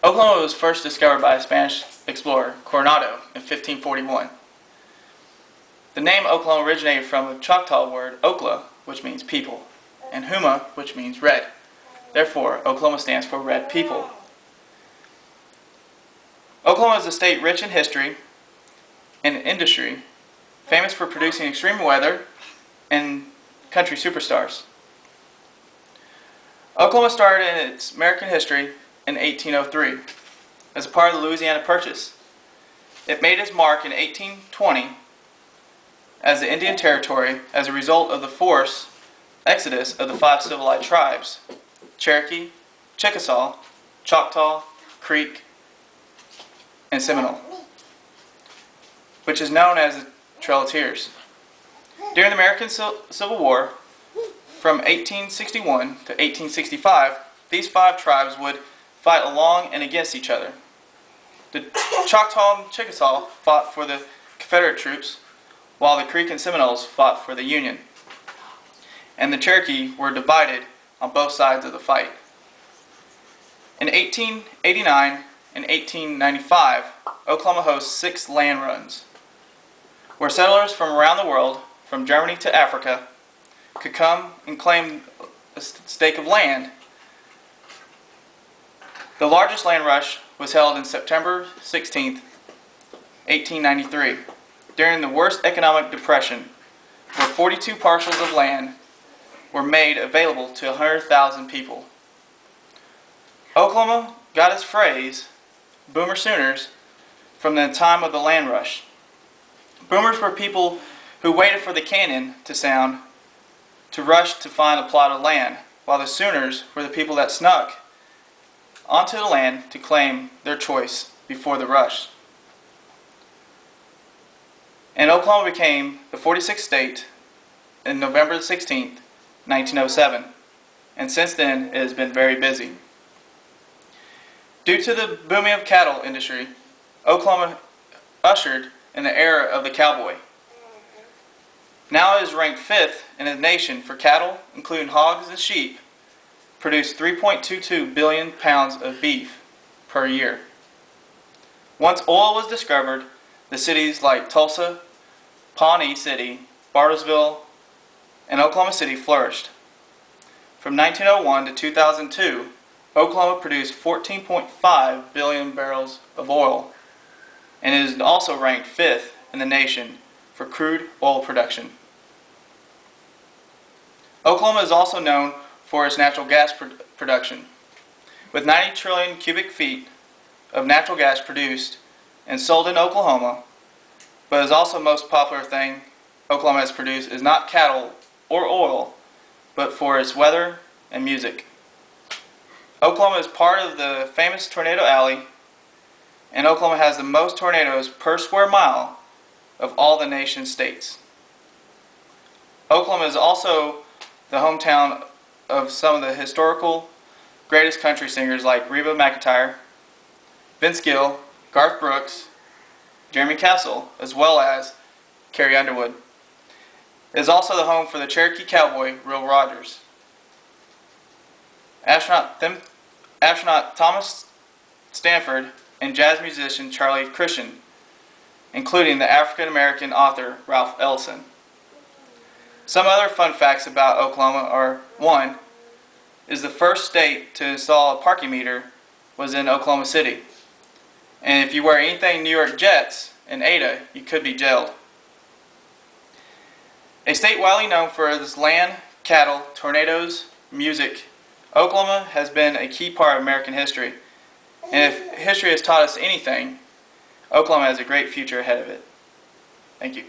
Oklahoma was first discovered by a Spanish explorer, Coronado, in 1541. The name Oklahoma originated from the Choctaw word Okla, which means people, and Huma, which means red. Therefore, Oklahoma stands for Red People. Oklahoma is a state rich in history and industry, famous for producing extreme weather and country superstars. Oklahoma started in its American history in 1803 as a part of the Louisiana Purchase. It made its mark in 1820 as the Indian Territory as a result of the forced exodus of the 5 civilized tribes: Cherokee, Chickasaw, Choctaw, Creek, and Seminole, which is known as the Trail of Tears. During the American Civil War, from 1861 to 1865, these 5 tribes would fight along and against each other. The Choctaw and Chickasaw fought for the Confederate troops, while the Creek and Seminoles fought for the Union. And the Cherokee were divided on both sides of the fight. In 1889 and 1895, Oklahoma hosts 6 land runs, where settlers from around the world, from Germany to Africa, could come and claim a stake of land. The largest land rush was held on September 16, 1893, during the worst economic depression, where 42 parcels of land were made available to 100,000 people. Oklahoma got its phrase, Boomer Sooners, from the time of the land rush. Boomers were people who waited for the cannon to sound to rush to find a plot of land, while the Sooners were the people that snuck onto the land to claim their choice before the rush. And Oklahoma became the 46th state in November 16, 1907, and since then it has been very busy. Due to the booming of cattle industry, Oklahoma ushered in the era of the cowboy. Now it is ranked 5th in the nation for cattle, including hogs and sheep, produce 3.22 billion pounds of beef per year. Once oil was discovered, the cities like Tulsa, Pawnee City, Bartlesville, and Oklahoma City flourished. From 1901 to 2002, Oklahoma produced 14.5 billion barrels of oil, and it is also ranked 5th in the nation for crude oil production. Oklahoma is also known for its natural gas production, with 90 trillion cubic feet of natural gas produced and sold in Oklahoma. But is also most popular thing Oklahoma has produced is not cattle or oil, but for its weather and music. Oklahoma is part of the famous Tornado Alley, and Oklahoma has the most tornadoes per square mile of all the nation's states. Oklahoma is also the hometown of some of the historical greatest country singers like Reba McEntire, Vince Gill, Garth Brooks, Jeremy Castle, as well as Carrie Underwood. It is also the home for the Cherokee cowboy Will Rogers, astronaut Thomas Stanford, and jazz musician Charlie Christian, including the African-American author Ralph Ellison. Some other fun facts about Oklahoma are: 1. is the first state to install a parking meter was in Oklahoma City. And if you wear anything New York Jets and Ada, you could be jailed. A state widely known for its land, cattle, tornadoes, music, Oklahoma has been a key part of American history. And if history has taught us anything, Oklahoma has a great future ahead of it. Thank you.